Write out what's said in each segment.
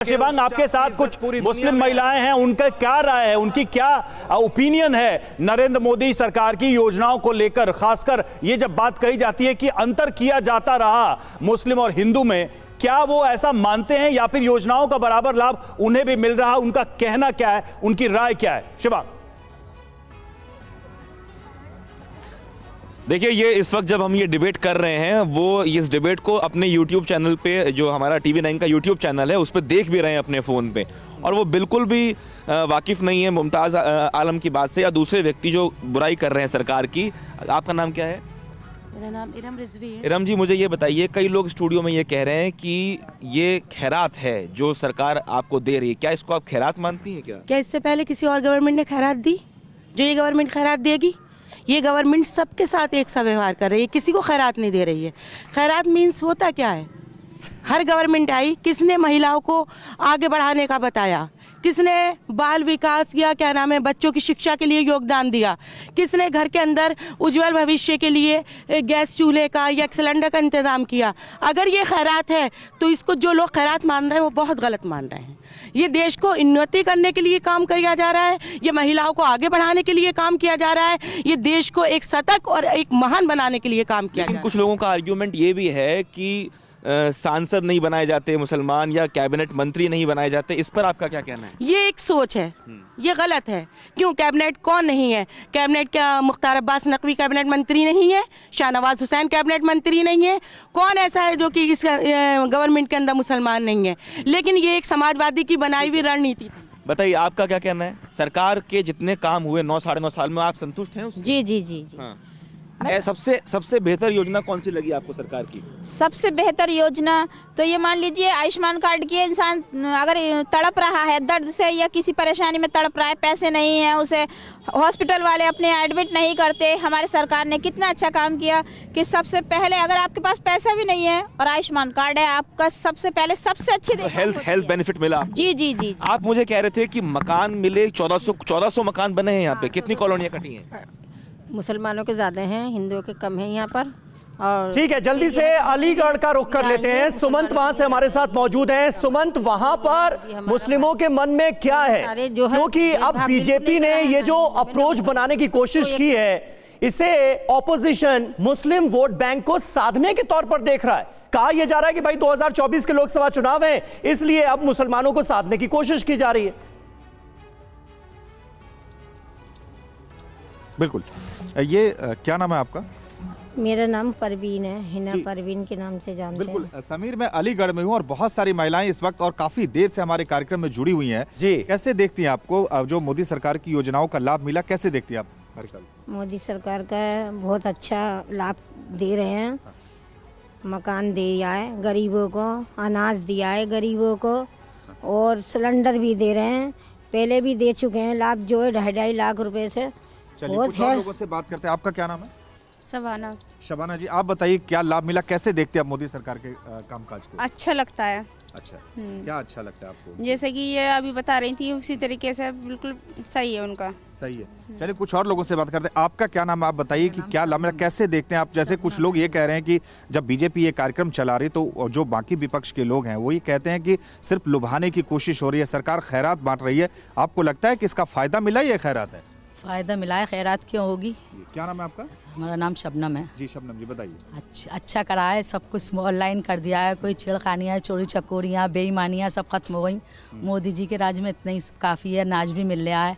शिवांग, आपके साथ कुछ मुस्लिम महिलाएं हैं, उनका क्या राय है, उनकी क्या ओपिनियन है नरेंद्र मोदी सरकार की योजनाओं को लेकर? खासकर ये जब बात कही जाती है कि अंतर किया जाता रहा मुस्लिम और हिंदू में, क्या वो ऐसा मानते हैं या फिर योजनाओं का बराबर लाभ उन्हें भी मिल रहा? उनका कहना क्या है, उनकी राय क्या है? शिवांग, देखिए, ये इस वक्त जब हम ये डिबेट कर रहे हैं, वो इस डिबेट को अपने YouTube चैनल पे, जो हमारा TV9 का YouTube चैनल है, उस पर देख भी रहे हैं अपने फ़ोन पे, और वो बिल्कुल भी वाकिफ़ नहीं है मुमताज़ आलम की बात से या दूसरे व्यक्ति जो बुराई कर रहे हैं सरकार की। आपका नाम क्या है? मेरा नाम इरम रिजवी है। इरम जी, मुझे ये बताइए, कई लोग स्टूडियो में ये कह रहे हैं कि ये खैरात है जो सरकार आपको दे रही है, क्या इसको आप खैरात मानती हैं? क्या इससे पहले किसी और गवर्नमेंट ने खैरात दी जो ये गवर्नमेंट खैरात देगी? ये गवर्नमेंट सबके साथ एक सा व्यवहार कर रही है, किसी को खैरात नहीं दे रही है। खैरात मीन्स होता क्या है? हर गवर्नमेंट आई, किसने महिलाओं को आगे बढ़ाने का बताया? किसने बाल विकास या क्या नाम है बच्चों की शिक्षा के लिए योगदान दिया? किसने घर के अंदर उज्जवल भविष्य के लिए गैस चूल्हे का या सिलेंडर का इंतजाम किया? अगर ये खैरात है तो इसको जो लोग खैरात मान रहे हैं वो बहुत गलत मान रहे हैं। ये देश को उन्नति करने के लिए काम किया जा रहा है, ये महिलाओं को आगे बढ़ाने के लिए काम किया जा रहा है, ये देश को एक सतर्क और एक महान बनाने के लिए काम किया जा रहा है। कुछ लोगों का आर्ग्यूमेंट ये भी है कि सांसद नहीं बनाए जाते मुसलमान या कैबिनेट मंत्री नहीं बनाए जाते, इस पर आपका क्या कहना है? ये एक सोच है, ये गलत है। क्यों? कैबिनेट कौन नहीं है? कैबिनेट क्या मुख्तार अब्बास नकवी कैबिनेट मंत्री नहीं है? शाहनवाज हुसैन कैबिनेट मंत्री नहीं है? कौन ऐसा है जो कि इस गवर्नमेंट के अंदर मुसलमान नहीं है? लेकिन ये एक समाजवादी की बनाई हुई रणनीति थी। बताइए, आपका क्या कहना है? सरकार के जितने काम हुए 9-9.5 साल में, आप संतुष्ट हैं उससे? जी जी जी जी। हाँ। सबसे बेहतर योजना कौन सी लगी आपको सरकार की? सबसे बेहतर योजना तो ये मान लीजिए आयुष्मान कार्ड की, इंसान अगर तड़प रहा है दर्द से या किसी परेशानी में तड़प रहा है, पैसे नहीं है, उसे हॉस्पिटल वाले अपने एडमिट नहीं करते। हमारे सरकार ने कितना अच्छा काम किया कि सबसे पहले अगर आपके पास पैसा भी नहीं है और आयुष्मान कार्ड है आपका, सबसे पहले सबसे अच्छी हेल्थ बेनिफिट मिला। जी जी जी। आप मुझे कह रहे थे कि मकान मिले, 1400 मकान बने हैं यहाँ पे। कितनी कॉलोनियाँ कटी हैं? मुसलमानों के ज़्यादा हैं, हिंदुओं के कम हैं यहाँ पर। और ठीक है, जल्दी से अलीगढ़ का रुख कर लेते हैं। सुमंत वहां से हमारे साथ मौजूद हैं। सुमंत, वहां पर मुस्लिमों के मन में क्या है? क्योंकि अब बीजेपी ने ये जो अप्रोच बनाने की कोशिश की है, इसे ऑपोजिशन मुस्लिम वोट बैंक को साधने के तौर पर देख रहा है। कहा यह जा रहा है कि भाई 2024 के लोकसभा चुनाव है, इसलिए अब मुसलमानों को साधने की कोशिश की जा रही है। बिल्कुल। ये क्या नाम है आपका? मेरा नाम परवीन है, हिना परवीन के नाम से जानते हैं। बिल्कुल समीर, मैं अलीगढ़ में हूँ और बहुत सारी महिलाएं इस वक्त और काफी देर से हमारे कार्यक्रम में जुड़ी हुई हैं जी। कैसे देखती हैं आपको जो मोदी सरकार की योजनाओं का लाभ मिला, कैसे देखती हैं आप? मोदी सरकार का बहुत अच्छा लाभ दे रहे हैं। मकान दिया है गरीबों को, अनाज दिया है गरीबों को, और सिलेंडर भी दे रहे हैं। पहले भी दे चुके हैं लाभ, जो है 2.5 लाख रुपए से। बहुत है। लोगों से बात करते हैं। आपका क्या नाम है? शबाना। शबाना जी, आप बताइए क्या लाभ मिला, कैसे देखते हैं आप मोदी सरकार के कामकाज को? अच्छा लगता है। अच्छा, क्या अच्छा लगता है आपको? जैसे कि ये अभी बता रही थी उसी तरीके से बिल्कुल सही है उनका। सही है। चलिए कुछ और लोगों से बात करते हैं। आपका क्या नाम है? आप बताइए कि क्या लाभ मिला, कैसे देखते हैं आप? जैसे कुछ लोग ये कह रहे हैं कि जब बीजेपी ये कार्यक्रम चला रही तो जो बाकी विपक्ष के लोग हैं वो ये कहते हैं कि सिर्फ लुभाने की कोशिश हो रही है, सरकार खैरात बांट रही है। आपको लगता है कि इसका फायदा मिला, ये खैरात है? फायदा मिला है, खैरात क्यों होगी? क्या नाम है आपका? हमारा नाम शबनम है। जी शबनम जी, बताइए। अच्छा करा है, सब कुछ ऑनलाइन कर दिया है। कोई छेड़खानियाँ, चोरी चकोरियाँ, बेईमानियाँ सब खत्म हो गई। मोदी जी के राज में इतना ही काफ़ी है। अनाज भी मिल रहा है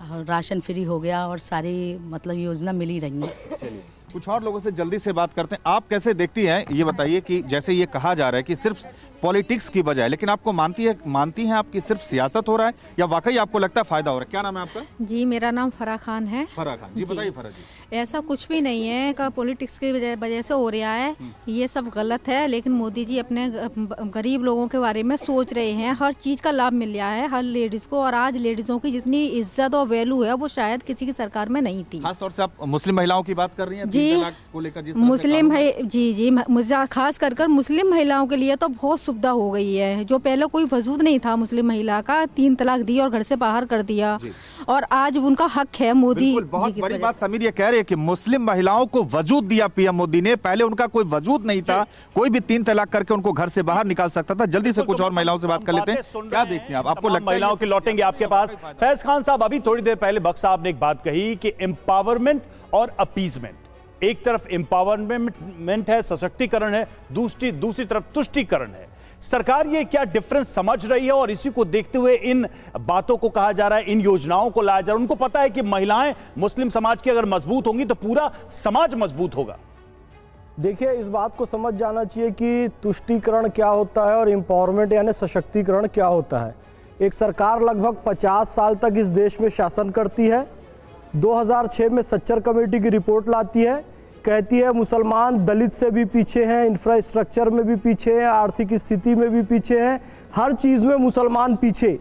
और राशन फ्री हो गया और सारी मतलब योजना मिल ही रही है। चलिए कुछ और लोगों से जल्दी से बात करते हैं। आप कैसे देखती हैं, ये बताइए कि जैसे ये कहा जा रहा है कि सिर्फ पॉलिटिक्स की बजाय, लेकिन आपको मानती हैं आप कि सिर्फ सियासत हो रहा है या वाकई आपको लगता है फायदा हो रहा है? क्या नाम है आपका? जी, मेरा नाम फराह खान है। फराह खान जी, बताइए फराह जी। ऐसा कुछ भी नहीं है का पॉलिटिक्स की वजह से हो रहा है, ये सब गलत है। लेकिन मोदी जी अपने गरीब लोगों के बारे में सोच रहे हैं। हर चीज़ का लाभ मिल रहा है हर लेडीज़ को, और आज लेडीज़ों की जितनी इज्जत और वैल्यू है वो शायद किसी की सरकार में नहीं थी। खासतौर से आप मुस्लिम महिलाओं की बात कर रही हैं? जी मुस्लिम है जी मुझे खास कर मुस्लिम महिलाओं के लिए तो बहुत सुविधा हो गई है। जो पहले कोई वजूद नहीं था मुस्लिम महिला का, 3 तलाक दी और घर से बाहर कर दिया, और आज उनका हक है मोदी जी बहुत की बड़ी वजह बात समीर ये कह रहे हैं कि मुस्लिम महिलाओं को वजूद दिया पीएम मोदी ने। पहले उनका कोई वजूद नहीं था, कोई भी 3 तलाक करके उनको घर से बाहर निकाल सकता था। जल्दी से कुछ और महिलाओं से बात कर लेते हैं, क्या देखते हैं आप? आपको लगता है महिलाओं की लौटेंगे आपके पास? फैज खान साहब, अभी थोड़ी देर पहले बख्श साहब ने एक बात कही कि एम्पावरमेंट और अपीजमेंट, एक तरफ एम्पावरमेंट है, सशक्तिकरण है, दूसरी तरफ तुष्टीकरण है। सरकार ये क्या डिफरेंस समझ रही है और इसी को देखते हुए इन बातों को कहा जा रहा है, इन योजनाओं को लाया जा रहा है? उनको पता है कि महिलाएं मुस्लिम समाज की अगर मजबूत होंगी तो पूरा समाज मजबूत होगा। देखिए, इस बात को समझ जाना चाहिए कि तुष्टीकरण क्या होता है और एम्पावरमेंट यानी सशक्तिकरण क्या होता है। एक सरकार लगभग 50 साल तक इस देश में शासन करती है। 2006 में सच्चर कमेटी की रिपोर्ट लाती है, कहती है मुसलमान दलित से भी पीछे हैं, इंफ्रास्ट्रक्चर में भी पीछे हैं, आर्थिक स्थिति में भी पीछे हैं, हर चीज़ में मुसलमान पीछे।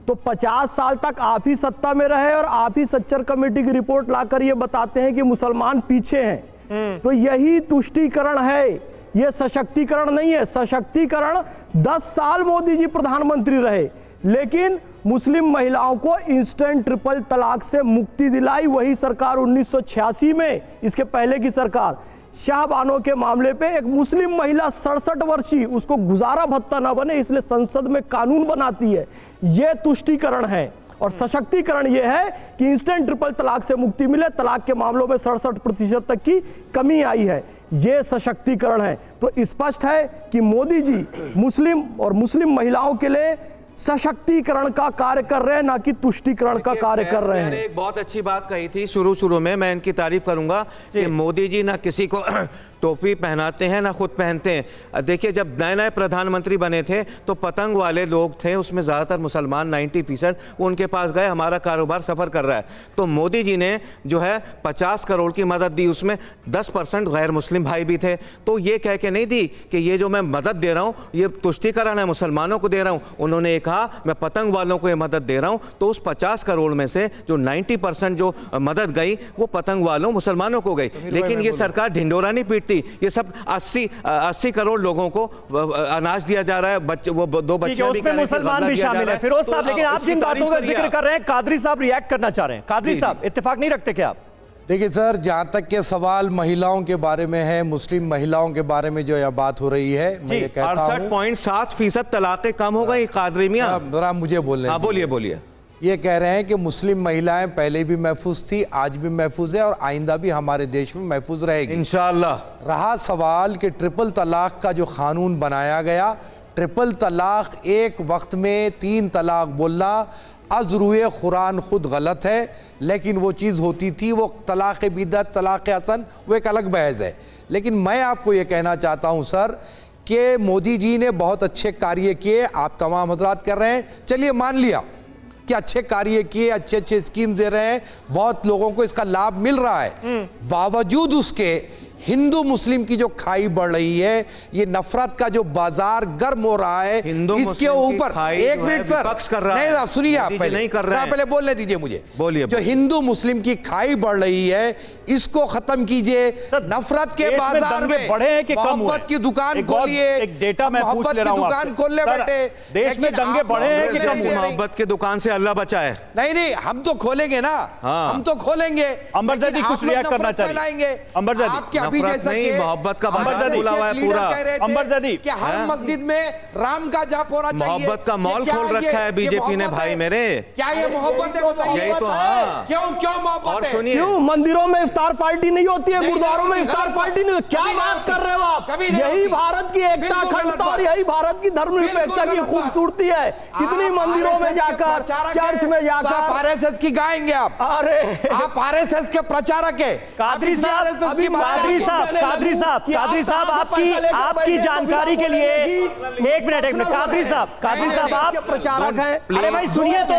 तो 50 साल तक आप ही सत्ता में रहे और आप ही सच्चर कमेटी की रिपोर्ट लाकर ये बताते हैं कि मुसलमान पीछे हैं। तो यही तुष्टीकरण है, ये सशक्तिकरण नहीं है। सशक्तिकरण 10 साल मोदी जी प्रधानमंत्री रहे, लेकिन मुस्लिम महिलाओं को इंस्टेंट ट्रिपल तलाक से मुक्ति दिलाई वही सरकार 1986 में। इसके पहले की सरकार शाहबानो के मामले पे एक मुस्लिम महिला 67 वर्षीय, उसको गुजारा भत्ता ना बने इसलिए संसद में कानून बनाती है। यह तुष्टीकरण है। और सशक्तिकरण यह है कि इंस्टेंट ट्रिपल तलाक से मुक्ति मिले, तलाक के मामलों में 67% तक की कमी आई है। यह सशक्तिकरण है। तो स्पष्ट है कि मोदी जी मुस्लिम और मुस्लिम महिलाओं के लिए सशक्तिकरण का कार्य कर रहे हैं, ना कि तुष्टीकरण का कार्य कर रहे हैं। मैंने एक बहुत अच्छी बात कही थी शुरू में, मैं इनकी तारीफ करूंगा कि मोदी जी ना किसी को टोपी पहनाते हैं ना खुद पहनते हैं। देखिए, जब नए प्रधानमंत्री बने थे तो पतंग वाले लोग थे, उसमें ज़्यादातर मुसलमान 90%, वो उनके पास गए, हमारा कारोबार सफ़र कर रहा है। तो मोदी जी ने जो है 50 करोड़ की मदद दी, उसमें 10% गैर मुस्लिम भाई भी थे। तो ये कह के नहीं दी कि ये जो मैं मदद दे रहा हूँ ये तुष्टीकरण है, मुसलमानों को दे रहा हूँ। उन्होंने कहा मैं पतंग वालों को ये मदद दे रहा हूँ। तो उस 50 करोड़ में से जो 90% जो मदद गई वो पतंग वालों मुसलमानों को गई। लेकिन ये सरकार ढिंडोरा नहीं पीटती। ये सब 80 करोड़ लोगों को अनाज दिया जा रहा है, वो 2 बच्चे उसमें मुसलमान भी शामिल है। फिरोज साहब, लेकिन आप जिन बातों का जिक्र कर रहे हैं, कादरी साहब रिएक्ट करना चाह रहे हैं। कादरी साहब, इत्तेफाक नहीं रखते क्या आप? देखिए सर, जहाँ तक के सवाल महिलाओं के बारे में है, मुस्लिम महिलाओं के बारे में जो यह बात हो रही है, मैं ये कहता हूं 68.7% तलाक़ें कम हो गई। कादरी मियां, जरा मुझे बोलने। हाँ, बोलिए। ये कह रहे हैं कि मुस्लिम महिलाएं पहले भी महफूज थी, आज भी महफूज है और आइंदा भी हमारे देश में महफूज रहेगी इंशाअल्लाह। रहा सवाल कि ट्रिपल तलाक का जो कानून बनाया गया, ट्रिपल तलाक एक वक्त में 3 तलाक बोलना अज़रूए कुरान खुद गलत है, लेकिन वो चीज़ होती थी, वो तलाक़ बिदअत, तलाक़ हसन, वो एक अलग बहस है। लेकिन मैं आपको ये कहना चाहता हूँ सर कि मोदी जी ने बहुत अच्छे कार्य किए, आप तमाम हजरात कर रहे हैं, चलिए मान लिया कि अच्छे कार्य किए, अच्छे स्कीम दे रहे हैं, बहुत लोगों को इसका लाभ मिल रहा है। बावजूद उसके हिंदू मुस्लिम की जो खाई बढ़ रही है, ये नफरत का जो बाजार गर्म हो रहा है, इसके ऊपर एक मिनट सर, नहीं सुनिए आप पहले बोलने दीजिए मुझे। बोलिए। जो हिंदू मुस्लिम की खाई बढ़ रही है इसको खत्म कीजिए। नफरत के बाजार में मोहब्बत की दुकान खोलिए। एक डेटा मैं पूछ ले रहा हूं, दुकान खोल ले बैठे। देश में दंगे बढ़े हैं कि कम हुए? मोहब्बत की दुकान से अल्लाह बचाए। नहीं, हम तो खोलेंगे ना, हम तो खोलेंगे। अंबरजादी कुछ रिएक्ट करना चाहिए। अंबरजादी मोहब्बत का खुला हुआ है पूरा। अंबरजादी कि हर मस्जिद में राम का जाप होना चाहिए। मोहब्बत का मॉल खोल रखा है बीजेपी ने भाई मेरे। क्या ये मोहब्बत है? बताइए। यही तो, हाँ। क्यों मोहब्बत? और सुनिए, क्यों मंदिरों में इफ्तार पार्टी नहीं होती है, गुरुद्वारों में इफ्तार पार्टी नहीं? क्या बात कर रहे हो आप? यही भारत की एकता, अखंडता और यही भारत की धर्मनिरपेक्षता की खूबसूरती है। कितनी मंदिरों में जाकर, चर्च में जाकर आरएसएस की गाएंगे आप। अरे आप आरएसएस के प्रचारक है। कादरी साहब, आपकी जानकारी के लिए एक मिनट कादरी साहब आप प्रचारक हैं। अरे भाई सुनिए तो,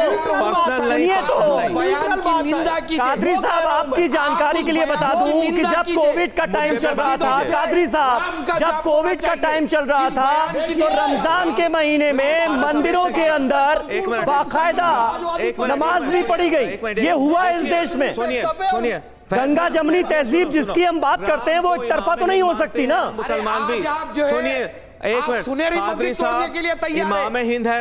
कादरी साहब आपकी जानकारी के लिए बता दूं कि जब कोविड का टाइम चल रहा था, कादरी साहब जब कोविड का टाइम चल रहा था तो रमजान के महीने में मंदिरों के अंदर बाकायदा नमाज भी पढ़ी गई। ये हुआ इस देश में। सुनिए गंगा जमनी तहजीब जिसकी हम बात करते हैं वो एक तरफा तो नहीं हो सकती ना। मुसलमान भी सुनिए, एक मिनट, सुनहरी मस्जिद तोड़ने के लिए तैयार है। इमाम हिंद है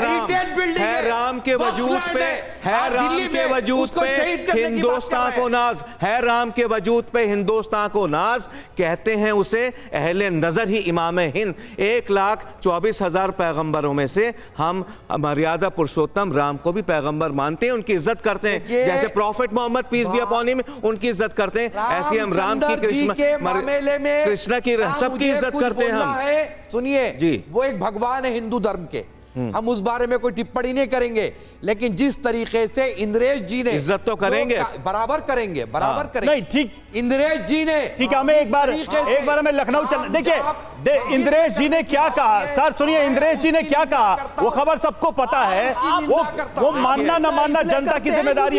राम के वजूद पे, है राम के वजूद पे हिंदुस्तान को नाज, है राम के वजूद पे हिंदुस्तान को नाज, कहते हैं उसे अहले नजर ही इमाम हिंद। 1,24,000 पैगंबरों में से हम मर्यादा पुरुषोत्तम राम को भी पैगंबर मानते हैं, उनकी इज्जत करते हैं, जैसे prophet Muhammad peace be upon him उनकी इज्जत करते हैं, ऐसी हम राम की कृष्ण की सबकी इज्जत करते हैं हम। सुनिए जी, वो एक भगवान है हिंदू धर्म के, हम उस बारे में कोई टिप्पणी नहीं करेंगे, लेकिन जिस तरीके से इंद्रेश जी ने इज्जत तो करेंगे, बराबर करेंगे, बराबर करेंगे। नहीं ठीक, इंद्रेश जी ने ठीक है, हमें एक बार हमें लखनऊ चल, देखिए इंद्रेश जी ने क्या कहा सर, सुनिए इंद्रेश जी ने क्या कहा, वो खबर सबको पता है, वो मानना ना मानना जनता की जिम्मेदारी